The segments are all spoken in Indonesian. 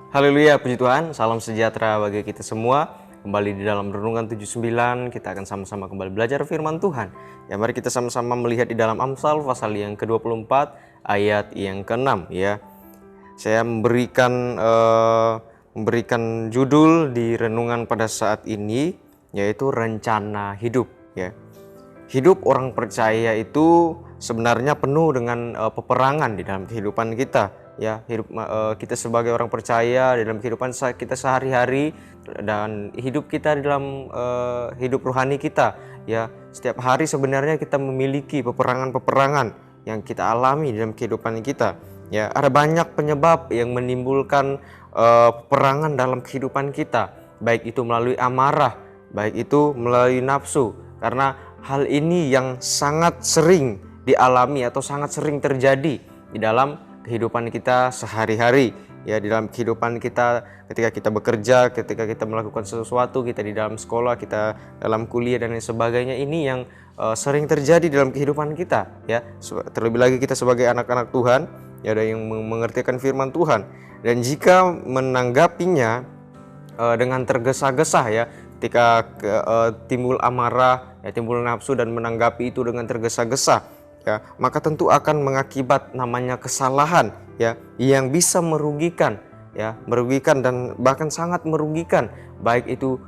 Haleluya, puji Tuhan, salam sejahtera bagi kita semua. Kembali di dalam Renungan 79, kita akan sama-sama kembali belajar firman Tuhan. Ya, mari kita sama-sama melihat di dalam Amsal pasal yang ke-24 ayat yang ke-6 ya. Saya memberikan judul di renungan pada saat ini yaitu rencana hidup ya. Hidup orang percaya itu sebenarnya penuh dengan peperangan di dalam kehidupan kita ya. Kita sebagai orang percaya di dalam kehidupan kita sehari-hari dan hidup kita di dalam hidup rohani kita ya. Setiap hari sebenarnya kita memiliki peperangan-peperangan yang kita alami dalam kehidupan kita ya. Ada banyak penyebab yang menimbulkan peperangan dalam kehidupan kita, baik itu melalui amarah, baik itu melalui nafsu. Karena hal ini yang sangat sering dialami atau sangat sering terjadi di dalam kehidupan kita sehari-hari ya, di dalam kehidupan kita ketika kita bekerja, ketika kita melakukan sesuatu, kita di dalam sekolah, kita dalam kuliah dan lain sebagainya. Ini yang sering terjadi dalam kehidupan kita ya. Terlebih lagi kita sebagai anak-anak Tuhan ya, ada yang mengertikan firman Tuhan, dan jika menanggapinya dengan tergesa-gesa ya, ketika timbul amarah ya, timbul nafsu dan menanggapi itu dengan tergesa-gesa ya, maka tentu akan mengakibat namanya kesalahan ya, yang bisa merugikan dan bahkan sangat merugikan, baik itu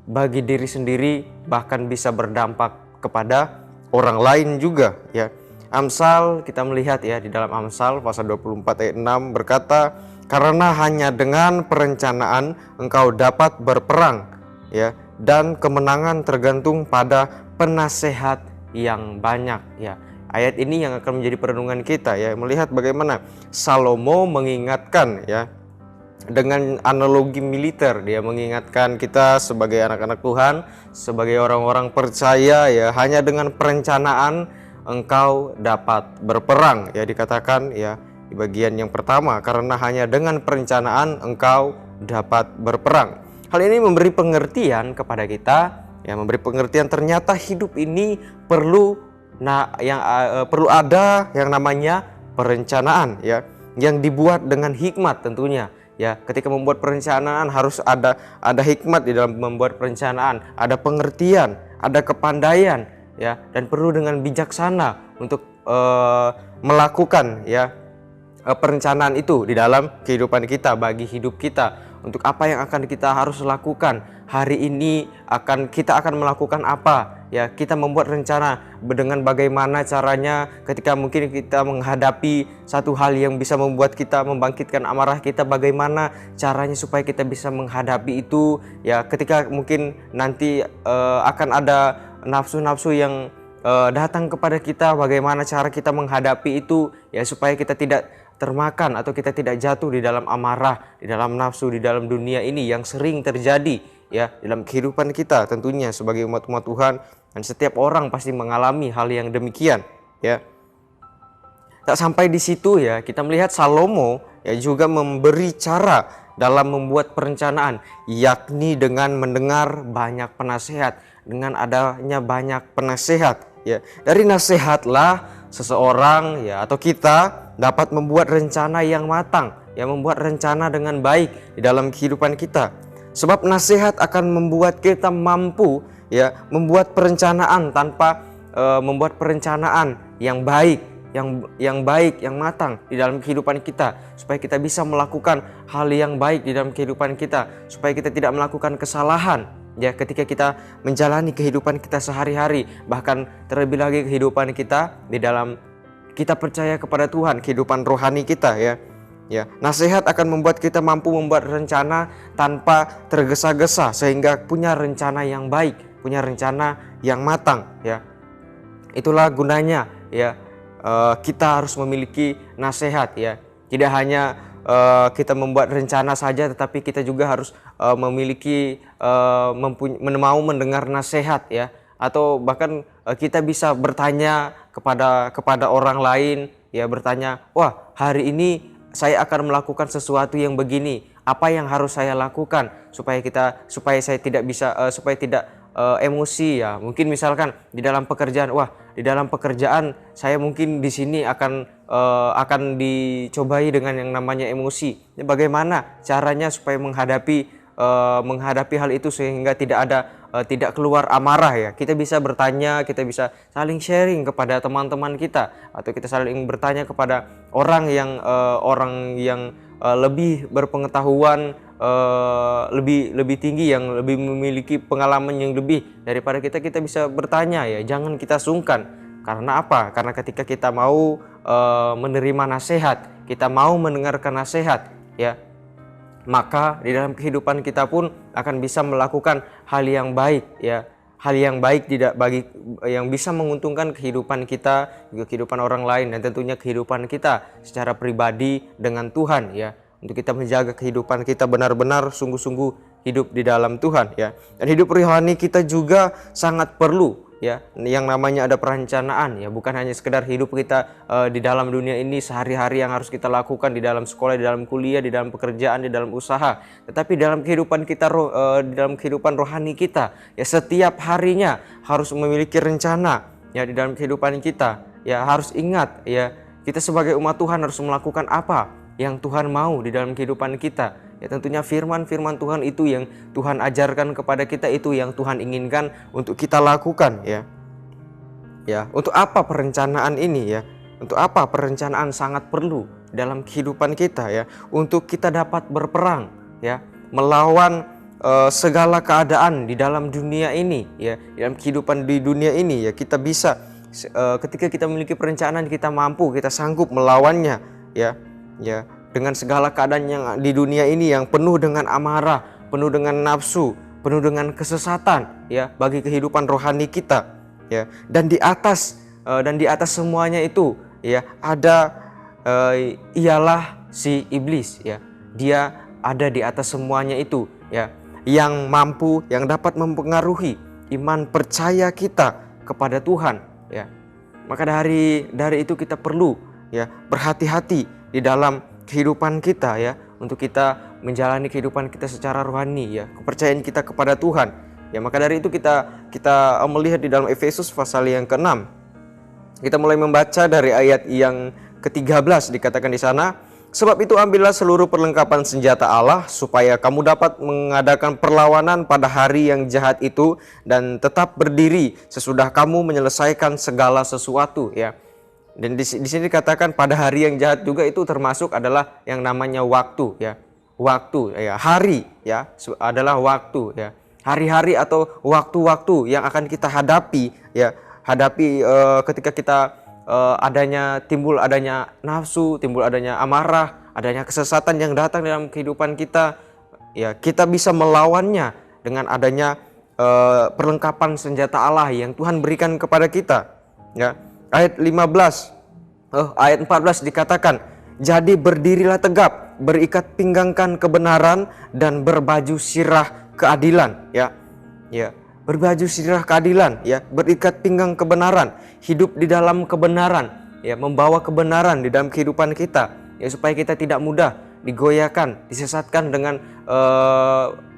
bagi diri sendiri, bahkan bisa berdampak kepada orang lain juga ya. Amsal, kita melihat ya di dalam Amsal pasal 24 ayat 6 berkata, karena hanya dengan perencanaan engkau dapat berperang ya, dan kemenangan tergantung pada penasehat yang banyak ya. Ayat ini yang akan menjadi perenungan kita ya, melihat bagaimana Salomo mengingatkan ya, dengan analogi militer. Dia mengingatkan kita sebagai anak-anak Tuhan, sebagai orang-orang percaya ya, hanya dengan perencanaan engkau dapat berperang ya, dikatakan ya di bagian yang pertama, karena hanya dengan perencanaan engkau dapat berperang. Hal ini memberi pengertian kepada kita ya, memberi pengertian ternyata hidup ini perlu perlu ada yang namanya perencanaan ya, yang dibuat dengan hikmat tentunya ya. Ketika membuat perencanaan harus ada hikmat di dalam membuat perencanaan, ada pengertian, ada kepandaian ya, dan perlu dengan bijaksana untuk melakukan ya perencanaan itu di dalam kehidupan kita, bagi hidup kita. Untuk apa yang akan kita harus lakukan hari ini, kita akan melakukan apa ya, kita membuat rencana dengan bagaimana caranya ketika mungkin kita menghadapi satu hal yang bisa membuat kita membangkitkan amarah kita, bagaimana caranya supaya kita bisa menghadapi itu ya. Ketika mungkin nanti akan ada nafsu-nafsu yang datang kepada kita, bagaimana cara kita menghadapi itu ya, supaya kita tidak termakan atau kita tidak jatuh di dalam amarah, di dalam nafsu, di dalam dunia ini yang sering terjadi ya dalam kehidupan kita tentunya sebagai umat-umat Tuhan, dan setiap orang pasti mengalami hal yang demikian ya. Tak sampai di situ ya, kita melihat Salomo ya juga memberi cara dalam membuat perencanaan, yakni dengan mendengar banyak penasehat. Dengan adanya banyak penasehat ya, dari nasihatlah seseorang ya atau kita dapat membuat rencana yang matang ya, membuat rencana dengan baik di dalam kehidupan kita. Sebab nasihat akan membuat kita mampu ya membuat perencanaan tanpa membuat perencanaan yang baik, yang baik, yang matang di dalam kehidupan kita, supaya kita bisa melakukan hal yang baik di dalam kehidupan kita, supaya kita tidak melakukan kesalahan ya ketika kita menjalani kehidupan kita sehari-hari, bahkan terlebih lagi kehidupan kita di dalam kita percaya kepada Tuhan, kehidupan rohani kita ya. Ya, nasihat akan membuat kita mampu membuat rencana tanpa tergesa-gesa, sehingga punya rencana yang baik, punya rencana yang matang ya. Itulah gunanya ya, kita harus memiliki nasihat ya. Tidak hanya kita membuat rencana saja, tetapi kita juga harus memiliki mau mendengar nasihat ya, atau bahkan kita bisa bertanya kepada orang lain ya, bertanya, wah hari ini saya akan melakukan sesuatu yang begini, apa yang harus saya lakukan supaya saya tidak emosi ya. Mungkin misalkan di dalam pekerjaan, wah di dalam pekerjaan saya mungkin di sini akan akan dicobai dengan yang namanya emosi. Bagaimana caranya supaya menghadapi hal itu sehingga tidak keluar amarah ya. Kita bisa bertanya, kita bisa saling sharing kepada teman-teman kita, atau kita saling bertanya kepada orang yang lebih berpengetahuan, lebih tinggi, yang lebih memiliki pengalaman yang lebih daripada kita bisa bertanya ya. Jangan kita sungkan. Karena apa? Karena ketika kita mau menerima nasihat, kita mau mendengarkan nasihat ya, maka di dalam kehidupan kita pun akan bisa melakukan hal yang baik ya, hal yang baik yang bisa menguntungkan kehidupan kita, juga kehidupan orang lain, dan tentunya kehidupan kita secara pribadi dengan Tuhan ya, untuk kita menjaga kehidupan kita benar-benar sungguh-sungguh hidup di dalam Tuhan ya. Dan hidup rohani kita juga sangat perlu ya, yang namanya ada perencanaan ya, bukan hanya sekedar hidup kita di dalam dunia ini sehari-hari yang harus kita lakukan di dalam sekolah, di dalam kuliah, di dalam pekerjaan, di dalam usaha, tetapi dalam kehidupan kita di dalam kehidupan rohani kita ya, setiap harinya harus memiliki rencana ya di dalam kehidupan kita ya. Harus ingat ya, kita sebagai umat Tuhan harus melakukan apa yang Tuhan mau di dalam kehidupan kita. Ya, tentunya firman-firman Tuhan itu yang Tuhan ajarkan kepada kita, itu yang Tuhan inginkan untuk kita lakukan ya. Ya, untuk apa perencanaan ini ya? Untuk apa perencanaan sangat perlu dalam kehidupan kita ya? Untuk kita dapat berperang ya, melawan segala keadaan di dalam dunia ini ya, dalam kehidupan di dunia ini ya. Kita bisa ketika kita memiliki perencanaan, kita mampu, kita sanggup melawannya ya. Ya, dengan segala keadaan yang di dunia ini yang penuh dengan amarah, penuh dengan nafsu, penuh dengan kesesatan ya, bagi kehidupan rohani kita ya. Dan di atas semuanya itu ya, ada ialah si iblis ya. Dia ada di atas semuanya itu ya, yang mampu, yang dapat mempengaruhi iman percaya kita kepada Tuhan ya. Maka dari itu kita perlu ya berhati-hati di dalam kehidupan kita ya, untuk kita menjalani kehidupan kita secara rohani ya, kepercayaan kita kepada Tuhan ya. Maka dari itu kita melihat di dalam Efesus pasal yang ke-6. Kita mulai membaca dari ayat yang ke-13, dikatakan di sana, sebab itu ambillah seluruh perlengkapan senjata Allah supaya kamu dapat mengadakan perlawanan pada hari yang jahat itu dan tetap berdiri sesudah kamu menyelesaikan segala sesuatu ya. Dan di sini dikatakan pada hari yang jahat juga, itu termasuk adalah yang namanya waktu ya. Waktu ya, hari ya, adalah waktu ya. Hari-hari atau waktu-waktu yang akan kita hadapi ya. Ketika kita timbul adanya nafsu, timbul adanya amarah, adanya kesesatan yang datang dalam kehidupan kita ya, kita bisa melawannya dengan adanya perlengkapan senjata Allah yang Tuhan berikan kepada kita ya. Ayat 14 dikatakan, jadi berdirilah tegap, berikat pinggangkan kebenaran dan berbaju sirah keadilan ya. Ya, berbaju sirah keadilan ya, berikat pinggang kebenaran, hidup di dalam kebenaran ya, membawa kebenaran di dalam kehidupan kita ya, supaya kita tidak mudah digoyahkan, disesatkan dengan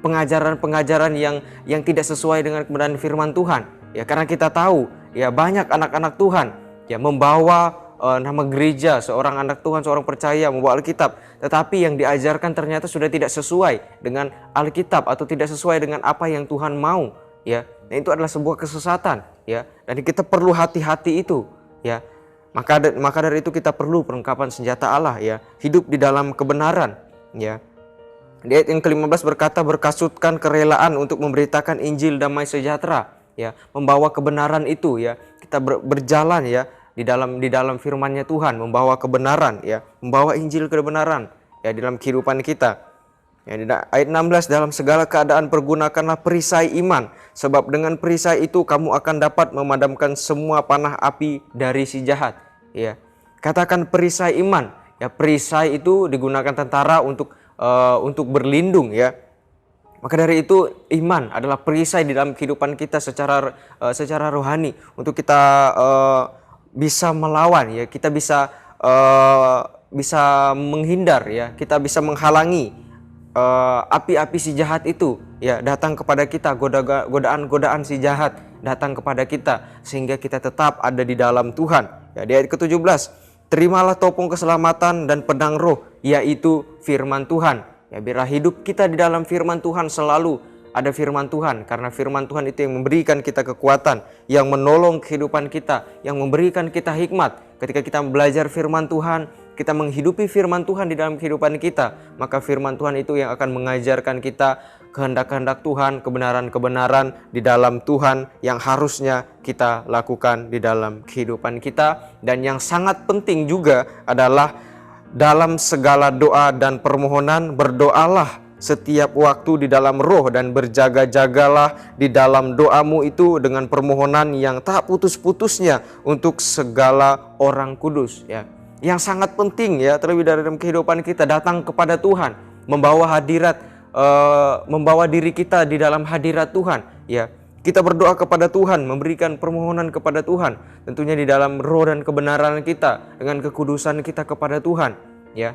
pengajaran-pengajaran yang tidak sesuai dengan kebenaran firman Tuhan ya. Karena kita tahu ya, banyak anak-anak Tuhan ya membawa nama gereja, seorang anak Tuhan, seorang percaya membawa Alkitab, tetapi yang diajarkan ternyata sudah tidak sesuai dengan Alkitab atau tidak sesuai dengan apa yang Tuhan mau ya. Nah, itu adalah sebuah kesesatan ya, dan kita perlu hati-hati itu ya. Maka dari itu kita perlu perlengkapan senjata Allah ya, hidup di dalam kebenaran ya. Di ayat yang ke-15 berkata, berkasutkan kerelaan untuk memberitakan Injil damai sejahtera ya, membawa kebenaran itu ya. Kita berjalan ya di dalam firman-Nya Tuhan, membawa kebenaran ya, membawa Injil kebenaran ya di dalam kehidupan kita. Ya, di ayat 16, dalam segala keadaan pergunakanlah perisai iman, sebab dengan perisai itu kamu akan dapat memadamkan semua panah api dari si jahat ya. Katakan perisai iman ya, perisai itu digunakan tentara untuk berlindung ya. Maka dari itu iman adalah perisai di dalam kehidupan kita secara rohani, untuk kita bisa melawan ya, kita bisa menghindar ya, kita bisa menghalangi api-api si jahat itu ya datang kepada kita, godaan-godaan si jahat datang kepada kita, sehingga kita tetap ada di dalam Tuhan ya. Di ayat ke-17, terimalah topeng keselamatan dan pedang roh, yaitu firman Tuhan. Ya, biarlah hidup kita di dalam firman Tuhan, selalu ada firman Tuhan, karena firman Tuhan itu yang memberikan kita kekuatan, yang menolong kehidupan kita, yang memberikan kita hikmat. Ketika kita belajar firman Tuhan, kita menghidupi firman Tuhan di dalam kehidupan kita, maka firman Tuhan itu yang akan mengajarkan kita kehendak-kehendak Tuhan, kebenaran-kebenaran di dalam Tuhan yang harusnya kita lakukan di dalam kehidupan kita. Dan yang sangat penting juga adalah dalam segala doa dan permohonan berdoalah setiap waktu di dalam roh, dan berjaga-jagalah di dalam doamu itu dengan permohonan yang tak putus-putusnya untuk segala orang kudus. Ya, yang sangat penting ya, terlebih dalam kehidupan kita, datang kepada Tuhan, membawa membawa diri kita di dalam hadirat Tuhan. Ya, kita berdoa kepada Tuhan, memberikan permohonan kepada Tuhan, tentunya di dalam roh dan kebenaran kita, dengan kekudusan kita kepada Tuhan. Ya,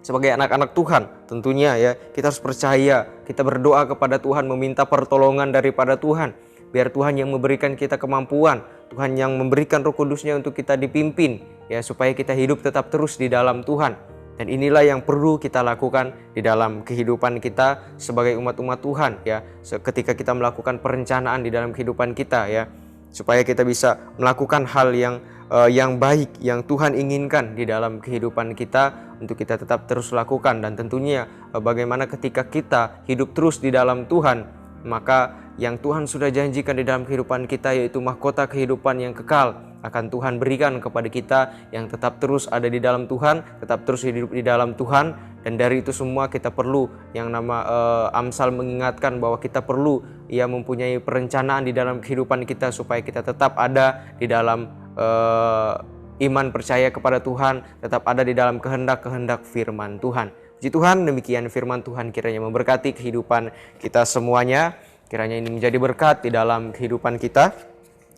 sebagai anak-anak Tuhan tentunya ya, kita harus percaya, kita berdoa kepada Tuhan, meminta pertolongan daripada Tuhan, biar Tuhan yang memberikan kita kemampuan, Tuhan yang memberikan Roh Kudus-Nya untuk kita dipimpin ya, supaya kita hidup tetap terus di dalam Tuhan. Dan inilah yang perlu kita lakukan di dalam kehidupan kita sebagai umat-umat Tuhan ya, ketika kita melakukan perencanaan di dalam kehidupan kita ya, supaya kita bisa melakukan hal yang baik yang Tuhan inginkan di dalam kehidupan kita, untuk kita tetap terus lakukan. Dan tentunya bagaimana ketika kita hidup terus di dalam Tuhan, maka yang Tuhan sudah janjikan di dalam kehidupan kita, yaitu mahkota kehidupan yang kekal, akan Tuhan berikan kepada kita, yang tetap terus ada di dalam Tuhan, tetap terus hidup di dalam Tuhan. Dan dari itu semua kita perlu, yang nama Amsal mengingatkan bahwa kita perlu mempunyai perencanaan di dalam kehidupan kita, supaya kita tetap ada di dalam iman percaya kepada Tuhan, tetap ada di dalam kehendak-kehendak firman Tuhan. Puji Tuhan, demikian firman Tuhan kiranya memberkati kehidupan kita semuanya. Kiranya ini menjadi berkat di dalam kehidupan kita.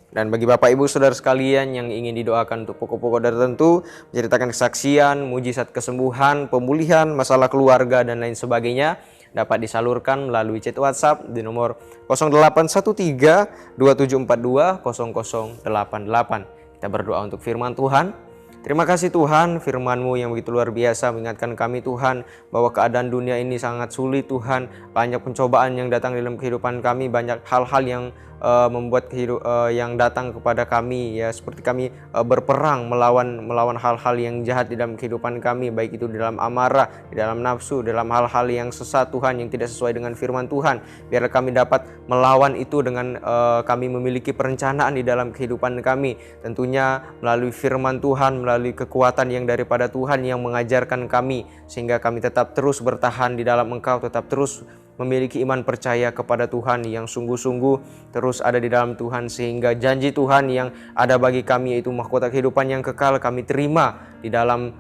Dan bagi Bapak Ibu Saudara sekalian yang ingin didoakan untuk pokok-pokok tertentu, menceritakan kesaksian, mujizat kesembuhan, pemulihan, masalah keluarga dan lain sebagainya, dapat disalurkan melalui chat WhatsApp di nomor 0813 2742 0088. Kita berdoa untuk firman Tuhan. Terima kasih Tuhan, firman-Mu yang begitu luar biasa mengingatkan kami Tuhan, bahwa keadaan dunia ini sangat sulit Tuhan. Banyak pencobaan yang datang dalam kehidupan kami, banyak hal-hal yang membuat yang datang kepada kami ya, seperti kami berperang melawan hal-hal yang jahat di dalam kehidupan kami, baik itu di dalam amarah, di dalam nafsu, dalam hal-hal yang sesat Tuhan, yang tidak sesuai dengan firman Tuhan. Biar kami dapat melawan itu dengan kami memiliki perencanaan di dalam kehidupan kami, tentunya melalui firman Tuhan, melalui kekuatan yang daripada Tuhan yang mengajarkan kami, sehingga kami tetap terus bertahan di dalam Engkau, tetap terus memiliki iman percaya kepada Tuhan yang sungguh-sungguh terus ada di dalam Tuhan, sehingga janji Tuhan yang ada bagi kami, yaitu mahkota kehidupan yang kekal, kami terima di dalam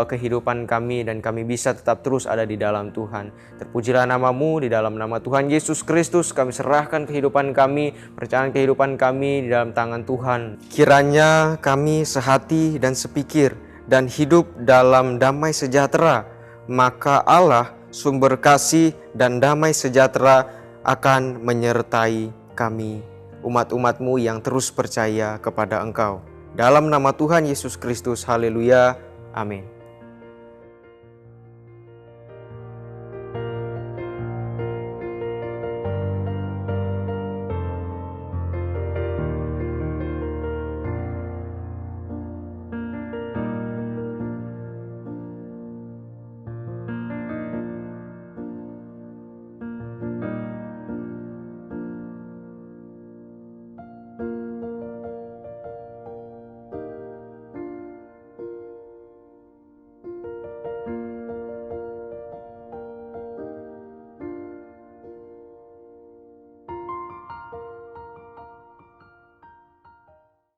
kehidupan kami, dan kami bisa tetap terus ada di dalam Tuhan. Terpujilah nama-Mu, di dalam nama Tuhan Yesus Kristus kami serahkan kehidupan kami, perjalanan kehidupan kami di dalam tangan Tuhan. Kiranya kami sehati dan sepikir dan hidup dalam damai sejahtera, maka Allah sumber kasih dan damai sejahtera akan menyertai kami, umat-umat-Mu yang terus percaya kepada Engkau. Dalam nama Tuhan Yesus Kristus, haleluya, amin.